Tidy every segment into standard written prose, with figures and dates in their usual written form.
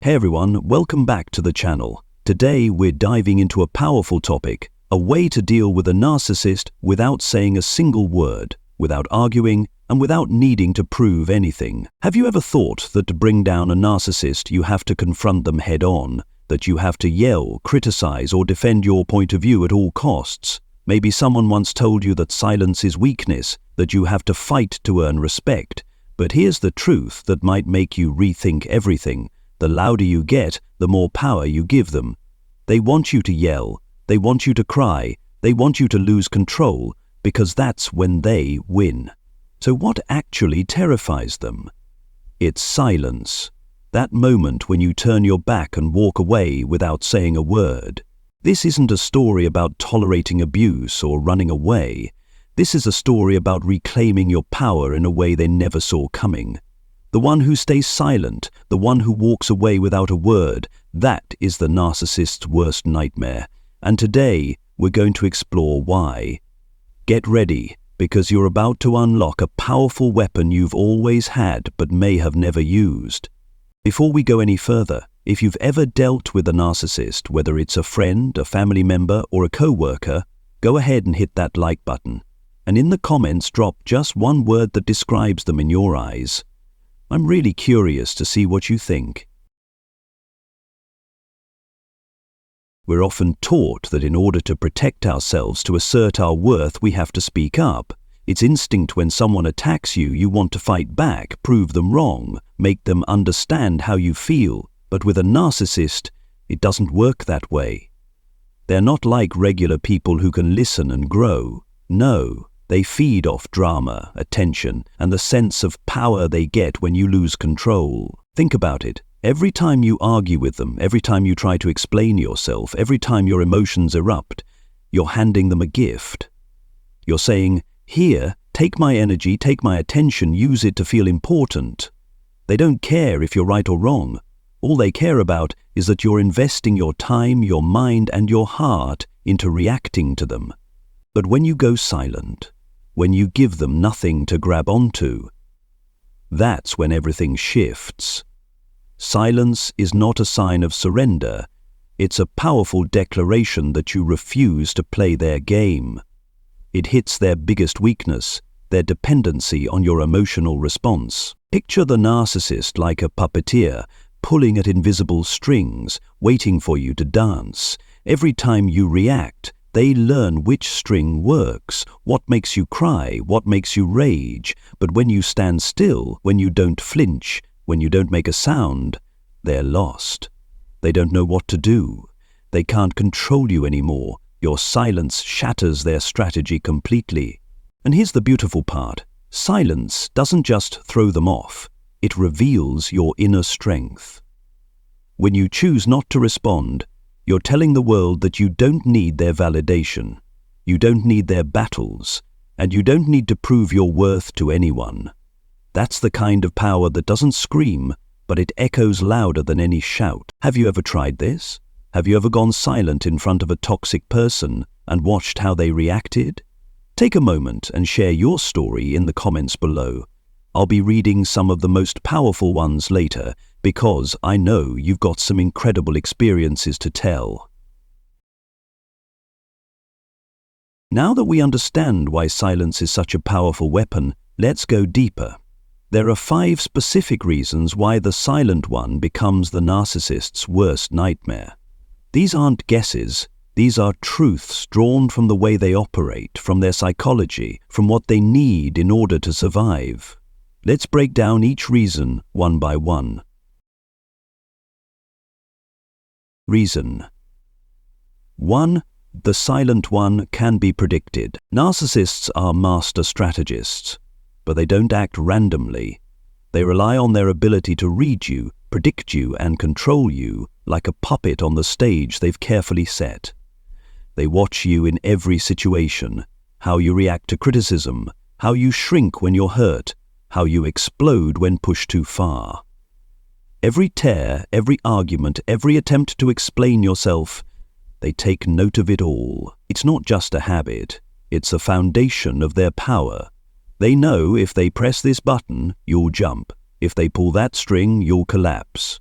Hey everyone, welcome back to the channel. Today we're diving into a powerful topic, a way to deal with a narcissist without saying a single word, without arguing, and without needing to prove anything. Have you ever thought that to bring down a narcissist you have to confront them head on, that you have to yell, criticize, or defend your point of view at all costs? Maybe someone once told you that silence is weakness, that you have to fight to earn respect. But here's the truth that might make you rethink everything. The louder you get, the more power you give them. They want you to yell, they want you to cry, they want you to lose control, because that's when they win. So what actually terrifies them? It's silence. That moment when you turn your back and walk away without saying a word. This isn't a story about tolerating abuse or running away. This is a story about reclaiming your power in a way they never saw coming. The one who stays silent, the one who walks away without a word, that is the narcissist's worst nightmare. And today, we're going to explore why. Get ready, because you're about to unlock a powerful weapon you've always had but may have never used. Before we go any further, if you've ever dealt with a narcissist, whether it's a friend, a family member, or a co-worker, go ahead and hit that like button. And in the comments, drop just one word that describes them in your eyes. I'm really curious to see what you think. We're often taught that in order to protect ourselves, to assert our worth, we have to speak up. It's instinct when someone attacks you, you want to fight back, prove them wrong, make them understand how you feel. But with a narcissist, it doesn't work that way. They're not like regular people who can listen and grow. No. They feed off drama, attention, and the sense of power they get when you lose control. Think about it. Every time you argue with them, every time you try to explain yourself, every time your emotions erupt, you're handing them a gift. You're saying, "Here, take my energy, take my attention, use it to feel important." They don't care if you're right or wrong. All they care about is that you're investing your time, your mind, and your heart into reacting to them. But when you go silent, when you give them nothing to grab onto, that's when everything shifts. Silence is not a sign of surrender. It's a powerful declaration that you refuse to play their game. It hits their biggest weakness, their dependency on your emotional response. Picture the narcissist like a puppeteer, pulling at invisible strings, waiting for you to dance. Every time you react, they learn which string works, what makes you cry, what makes you rage. But when you stand still, when you don't flinch, when you don't make a sound, they're lost. They don't know what to do. They can't control you anymore. Your silence shatters their strategy completely. And here's the beautiful part. Silence doesn't just throw them off. It reveals your inner strength. When you choose not to respond, you're telling the world that you don't need their validation, you don't need their battles, and you don't need to prove your worth to anyone. That's the kind of power that doesn't scream, but it echoes louder than any shout. Have you ever tried this? Have you ever gone silent in front of a toxic person and watched how they reacted? Take a moment and share your story in the comments below. I'll be reading some of the most powerful ones later, because I know you've got some incredible experiences to tell. Now that we understand why silence is such a powerful weapon, let's go deeper. There are 5 specific reasons why the silent one becomes the narcissist's worst nightmare. These aren't guesses, these are truths drawn from the way they operate, from their psychology, from what they need in order to survive. Let's break down each reason one by one. Reason 1. The silent one can be predicted. Narcissists are master strategists, but they don't act randomly. They rely on their ability to read you, predict you, and control you like a puppet on the stage they've carefully set. They watch you in every situation, how you react to criticism, how you shrink when you're hurt, how you explode when pushed too far. Every tear, every argument, every attempt to explain yourself, they take note of it all. It's not just a habit, it's a foundation of their power. They know if they press this button, you'll jump. If they pull that string, you'll collapse.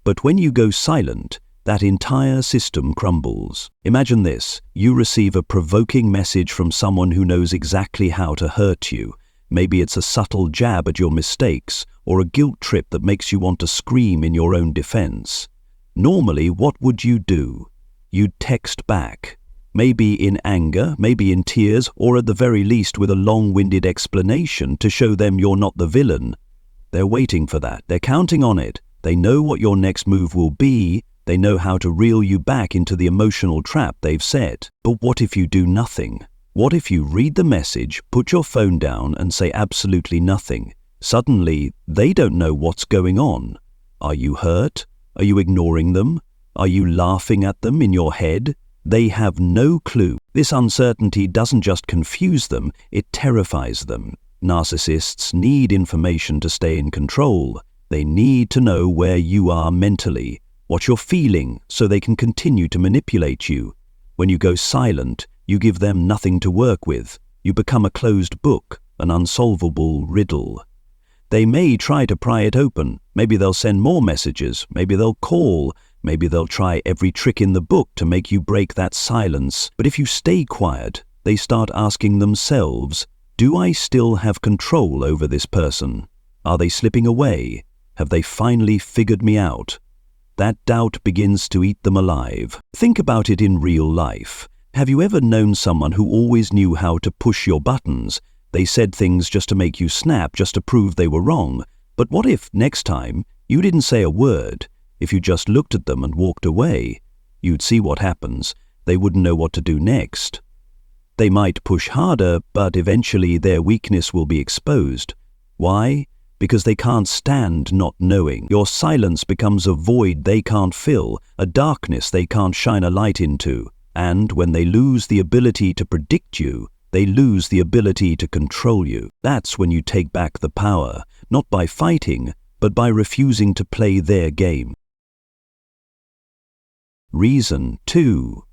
But when you go silent, that entire system crumbles. Imagine this: you receive a provoking message from someone who knows exactly how to hurt you. Maybe it's a subtle jab at your mistakes, or a guilt trip that makes you want to scream in your own defense. Normally, what would you do? You'd text back. Maybe in anger, maybe in tears, or at the very least with a long-winded explanation to show them you're not the villain. They're waiting for that. They're counting on it. They know what your next move will be. They know how to reel you back into the emotional trap they've set. But what if you do nothing? What if you read the message, put your phone down, and say absolutely nothing? Suddenly, they don't know what's going on. Are you hurt? Are you ignoring them? Are you laughing at them in your head? They have no clue. This uncertainty doesn't just confuse them, it terrifies them. Narcissists need information to stay in control. They need to know where you are mentally, what you're feeling, so they can continue to manipulate you. When you go silent, you give them nothing to work with. You become a closed book, an unsolvable riddle. They may try to pry it open. Maybe they'll send more messages. Maybe they'll call. Maybe they'll try every trick in the book to make you break that silence. But if you stay quiet, they start asking themselves, do I still have control over this person? Are they slipping away? Have they finally figured me out? That doubt begins to eat them alive. Think about it in real life. Have you ever known someone who always knew how to push your buttons? They said things just to make you snap, just to prove they were wrong. But what if, next time, you didn't say a word? If you just looked at them and walked away, you'd see what happens. They wouldn't know what to do next. They might push harder, but eventually their weakness will be exposed. Why? Because they can't stand not knowing. Your silence becomes a void they can't fill, a darkness they can't shine a light into. And when they lose the ability to predict you, they lose the ability to control you. That's when you take back the power, not by fighting, but by refusing to play their game. Reason 2.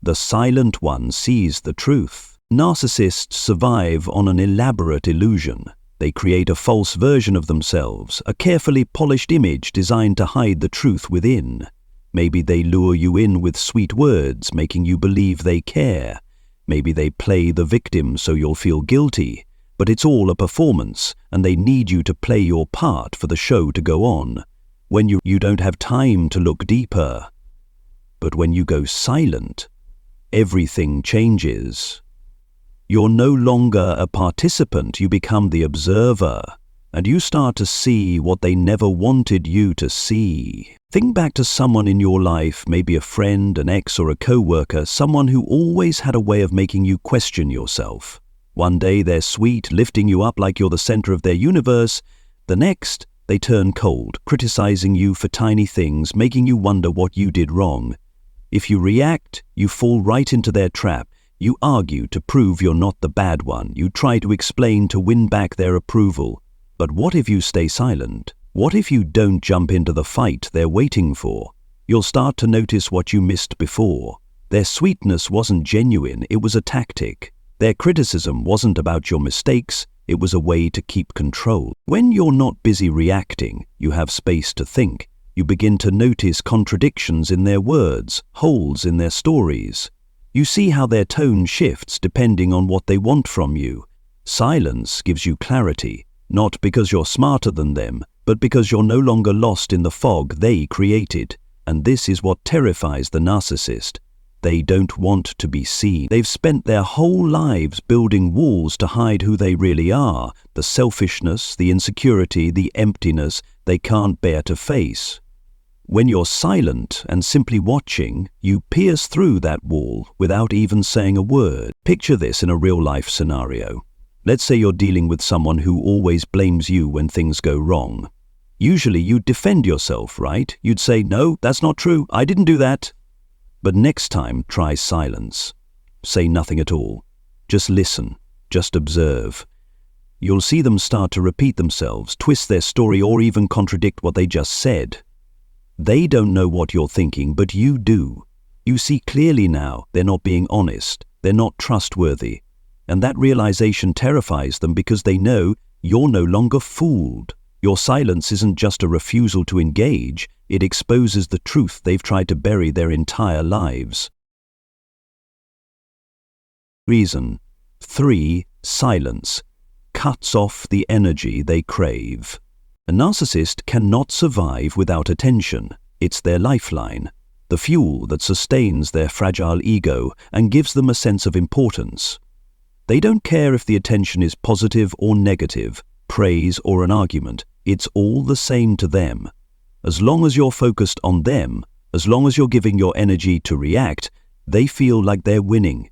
The silent one sees the truth. Narcissists survive on an elaborate illusion. They create a false version of themselves, a carefully polished image designed to hide the truth within. Maybe they lure you in with sweet words, making you believe they care. Maybe they play the victim so you'll feel guilty. But it's all a performance, and they need you to play your part for the show to go on. When you don't have time to look deeper. But when you go silent, everything changes. You're no longer a participant, you become the observer, and you start to see what they never wanted you to see. Think back to someone in your life, maybe a friend, an ex, or a co-worker, someone who always had a way of making you question yourself. One day they're sweet, lifting you up like you're the center of their universe. The next, they turn cold, criticizing you for tiny things, making you wonder what you did wrong. If you react, you fall right into their trap. You argue to prove you're not the bad one. You try to explain to win back their approval. But what if you stay silent? What if you don't jump into the fight they're waiting for? You'll start to notice what you missed before. Their sweetness wasn't genuine, it was a tactic. Their criticism wasn't about your mistakes, it was a way to keep control. When you're not busy reacting, you have space to think. You begin to notice contradictions in their words, holes in their stories. You see how their tone shifts depending on what they want from you. Silence gives you clarity, not because you're smarter than them, but because you're no longer lost in the fog they created. And this is what terrifies the narcissist. They don't want to be seen. They've spent their whole lives building walls to hide who they really are, the selfishness, the insecurity, the emptiness they can't bear to face. When you're silent and simply watching, you pierce through that wall without even saying a word. Picture this in a real-life scenario. Let's say you're dealing with someone who always blames you when things go wrong. Usually you'd defend yourself, right? You'd say, no, that's not true, I didn't do that. But next time, try silence. Say nothing at all. Just listen. Just observe. You'll see them start to repeat themselves, twist their story, or even contradict what they just said. They don't know what you're thinking, but you do. You see clearly now they're not being honest, they're not trustworthy. And that realization terrifies them because they know you're no longer fooled. Your silence isn't just a refusal to engage, It exposes the truth they've tried to bury their entire lives. Reason 3. Silence cuts off the energy they crave. A narcissist cannot survive without attention. It's their lifeline, the fuel that sustains their fragile ego and gives them a sense of importance. They don't care if the attention is positive or negative, praise or an argument. It's all the same to them. As long as you're focused on them, as long as you're giving your energy to react, they feel like they're winning.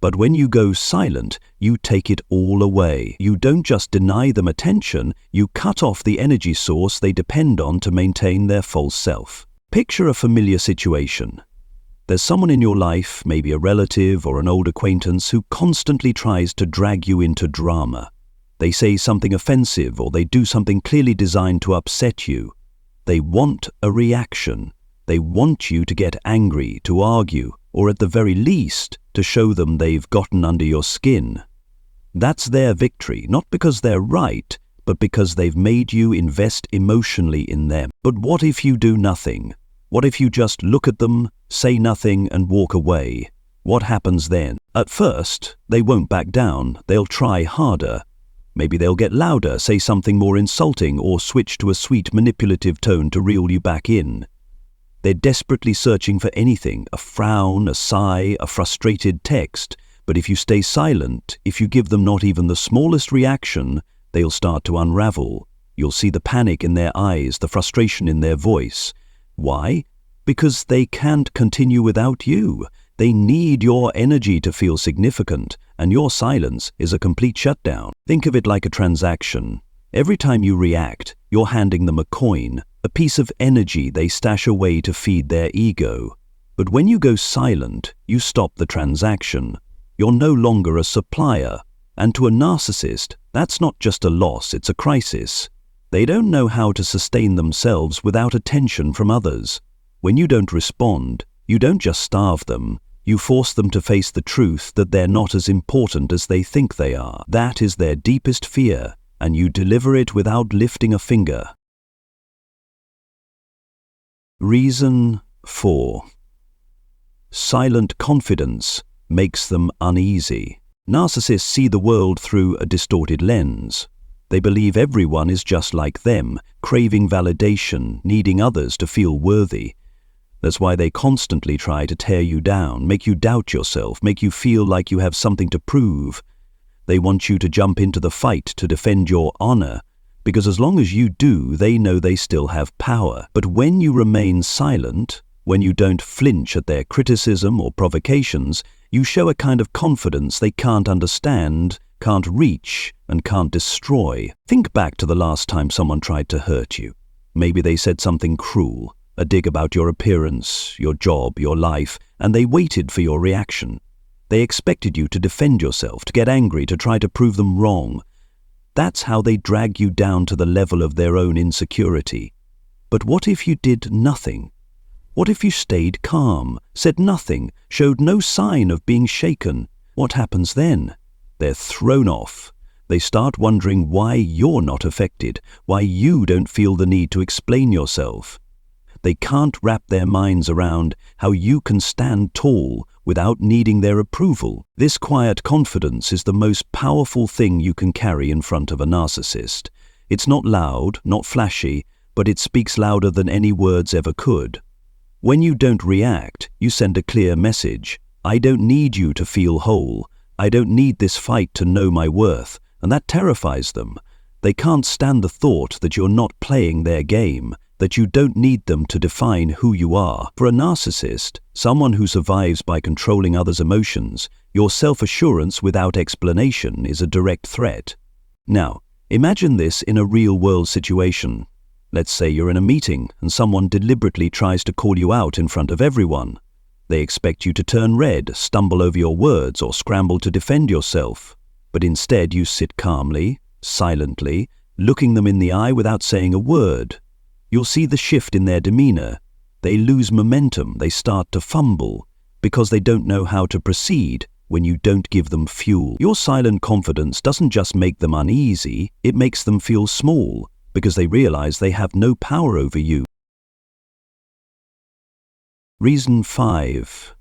But when you go silent, you take it all away. You don't just deny them attention, you cut off the energy source they depend on to maintain their false self. Picture a familiar situation. There's someone in your life, maybe a relative or an old acquaintance, who constantly tries to drag you into drama. They say something offensive or they do something clearly designed to upset you. They want a reaction. They want you to get angry, to argue, or at the very least, to show them they've gotten under your skin. That's their victory, not because they're right, but because they've made you invest emotionally in them. But what if you do nothing? What if you just look at them, say nothing, and walk away? What happens then? At first, they won't back down. They'll try harder. Maybe they'll get louder, say something more insulting, or switch to a sweet, manipulative tone to reel you back in. They're desperately searching for anything, a frown, a sigh, a frustrated text. But if you stay silent, if you give them not even the smallest reaction, they'll start to unravel. You'll see the panic in their eyes, the frustration in their voice. Why? Because they can't continue without you. They need your energy to feel significant, and your silence is a complete shutdown. Think of it like a transaction. Every time you react, you're handing them a coin, a piece of energy they stash away to feed their ego. But when you go silent, you stop the transaction. You're no longer a supplier. And to a narcissist, that's not just a loss, it's a crisis. They don't know how to sustain themselves without attention from others. When you don't respond, you don't just starve them, you force them to face the truth that they're not as important as they think they are. That is their deepest fear, and you deliver it without lifting a finger. Reason 4. Silent confidence makes them uneasy. Narcissists see the world through a distorted lens. They believe everyone is just like them, craving validation, needing others to feel worthy. That's why they constantly try to tear you down, make you doubt yourself, make you feel like you have something to prove. They want you to jump into the fight to defend your honor, because as long as you do, they know they still have power. But when you remain silent, when you don't flinch at their criticism or provocations, you show a kind of confidence they can't understand, can't reach, and can't destroy. Think back to the last time someone tried to hurt you. Maybe they said something cruel, a dig about your appearance, your job, your life, and they waited for your reaction. They expected you to defend yourself, to get angry, to try to prove them wrong. That's how they drag you down to the level of their own insecurity. But what if you did nothing? What if you stayed calm, said nothing, showed no sign of being shaken? What happens then? They're thrown off. They start wondering why you're not affected, why you don't feel the need to explain yourself. They can't wrap their minds around how you can stand tall without needing their approval. This quiet confidence is the most powerful thing you can carry in front of a narcissist. It's not loud, not flashy, but it speaks louder than any words ever could. When you don't react, you send a clear message. I don't need you to feel whole. I don't need this fight to know my worth. And that terrifies them. They can't stand the thought that you're not playing their game, that you don't need them to define who you are. For a narcissist, someone who survives by controlling others' emotions, your self-assurance without explanation is a direct threat. Now, imagine this in a real-world situation. Let's say you're in a meeting and someone deliberately tries to call you out in front of everyone. They expect you to turn red, stumble over your words, or scramble to defend yourself. But instead you sit calmly, silently, looking them in the eye without saying a word. You'll see the shift in their demeanor. They lose momentum, they start to fumble, because they don't know how to proceed when you don't give them fuel. Your silent confidence doesn't just make them uneasy, it makes them feel small, because they realize they have no power over you. Reason 5.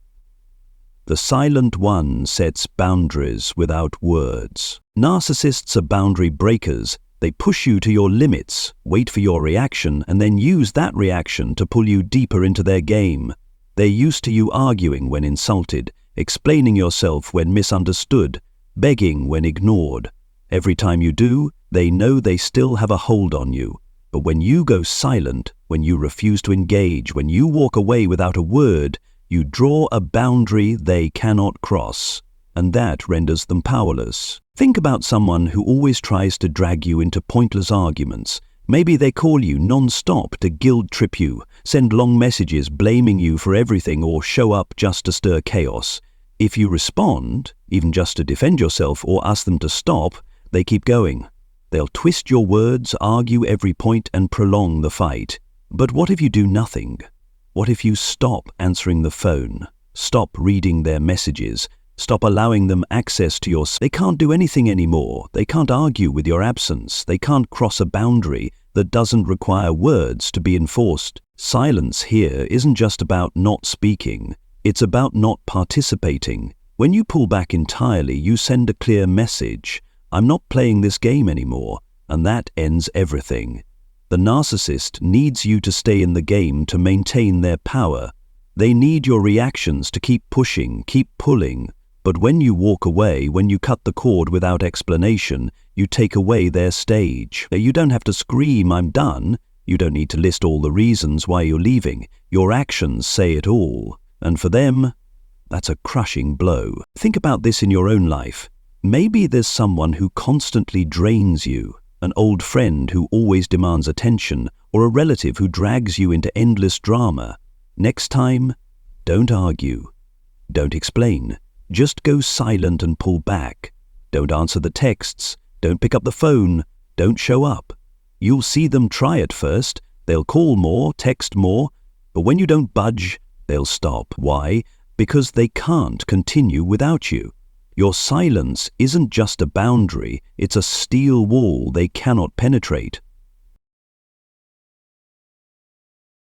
The silent one sets boundaries without words. Narcissists are boundary breakers. They push you to your limits, wait for your reaction, and then use that reaction to pull you deeper into their game. They're used to you arguing when insulted, explaining yourself when misunderstood, begging when ignored. Every time you do, they know they still have a hold on you. But when you go silent, when you refuse to engage, when you walk away without a word, you draw a boundary they cannot cross, and that renders them powerless. Think about someone who always tries to drag you into pointless arguments. Maybe they call you non-stop to guilt-trip you, send long messages blaming you for everything, or show up just to stir chaos. If you respond, even just to defend yourself or ask them to stop, they keep going. They'll twist your words, argue every point, and prolong the fight. But what if you do nothing? What if you stop answering the phone, stop reading their messages, stop allowing them access to your... They can't do anything anymore. They can't argue with your absence. They can't cross a boundary that doesn't require words to be enforced. Silence here isn't just about not speaking. It's about not participating. When you pull back entirely, you send a clear message. I'm not playing this game anymore, and that ends everything. The narcissist needs you to stay in the game to maintain their power. They need your reactions to keep pushing, keep pulling. But when you walk away, when you cut the cord without explanation, you take away their stage. You don't have to scream, "I'm done." You don't need to list all the reasons why you're leaving. Your actions say it all. And for them, that's a crushing blow. Think about this in your own life. Maybe there's someone who constantly drains you, an old friend who always demands attention, or a relative who drags you into endless drama. Next time, don't argue. Don't explain. Just go silent and pull back. Don't answer the texts. Don't pick up the phone. Don't show up. You'll see them try at first. They'll call more, text more, but when you don't budge, they'll stop. Why? Because they can't continue without you. Your silence isn't just a boundary, it's a steel wall they cannot penetrate.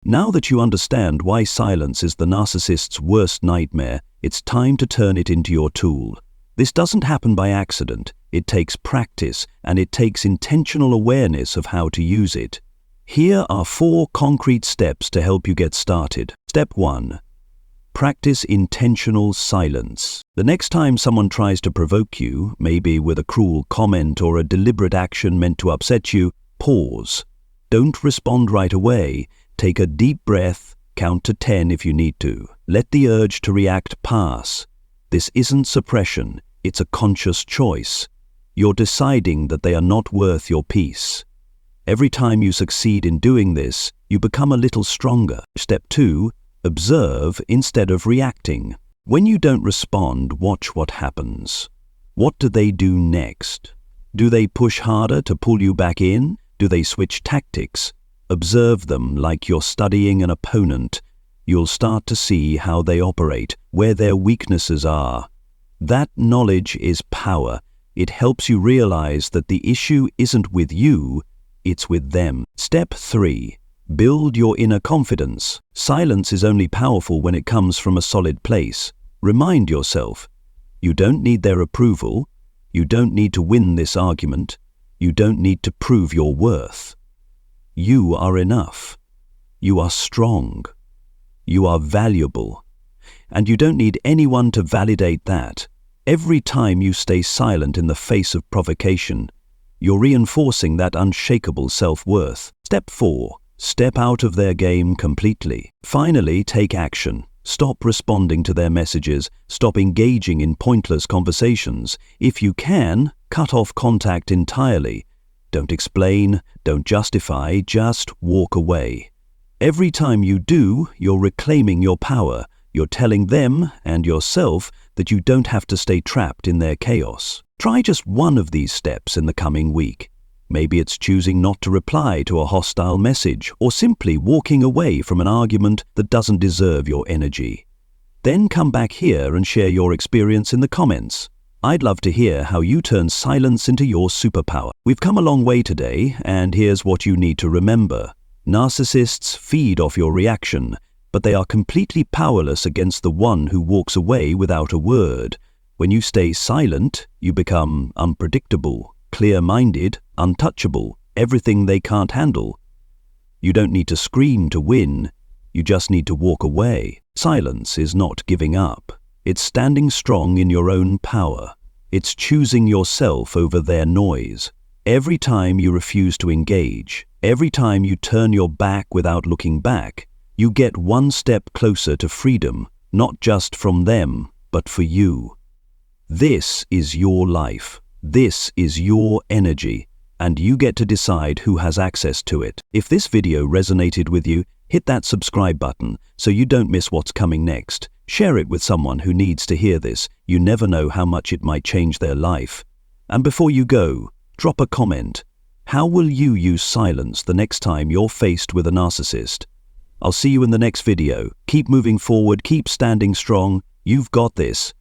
Now that you understand why silence is the narcissist's worst nightmare, it's time to turn it into your tool. This doesn't happen by accident. It takes practice, and it takes intentional awareness of how to use it. Here are 4 concrete steps to help you get started. Step 1. Practice intentional silence. The next time someone tries to provoke you, maybe with a cruel comment or a deliberate action meant to upset you, pause. Don't respond right away. Take a deep breath, count to 10 if you need to. Let the urge to react pass. This isn't suppression, it's a conscious choice. You're deciding that they are not worth your peace. Every time you succeed in doing this, you become a little stronger. Step 2. Observe instead of reacting. When you don't respond, watch what happens. What do they do next? Do they push harder to pull you back in? Do they switch tactics? Observe them like you're studying an opponent. You'll start to see how they operate, where their weaknesses are. That knowledge is power. It helps you realize that the issue isn't with you, it's with them. Step 3. Build your inner confidence. Silence is only powerful when it comes from a solid place. Remind yourself, you don't need their approval. You don't need to win this argument. You don't need to prove your worth. You are enough. You are strong. You are valuable. And you don't need anyone to validate that. Every time you stay silent in the face of provocation, you're reinforcing that unshakable self-worth. Step 4. Step out of their game completely. Finally, take action. Stop responding to their messages. Stop engaging in pointless conversations. If you can, cut off contact entirely. Don't explain, don't justify, just walk away. Every time you do, you're reclaiming your power. You're telling them and yourself that you don't have to stay trapped in their chaos. Try just one of these steps in the coming week. Maybe it's choosing not to reply to a hostile message, or simply walking away from an argument that doesn't deserve your energy. Then come back here and share your experience in the comments. I'd love to hear how you turn silence into your superpower. We've come a long way today, and here's what you need to remember. Narcissists feed off your reaction. but they are completely powerless against the one who walks away without a word. When you stay silent, you become unpredictable, clear-minded, untouchable, everything they can't handle. You don't need to scream to win, you just need to walk away. Silence is not giving up. It's standing strong in your own power. It's choosing yourself over their noise. Every time you refuse to engage, every time you turn your back without looking back, you get one step closer to freedom, not just from them, but for you. This is your life. This is your energy, and you get to decide who has access to it. If this video resonated with you, hit that subscribe button so you don't miss what's coming next. Share it with someone who needs to hear this. You never know how much it might change their life. And before you go, drop a comment. How will you use silence the next time you're faced with a narcissist? I'll see you in the next video. Keep moving forward, keep standing strong. You've got this.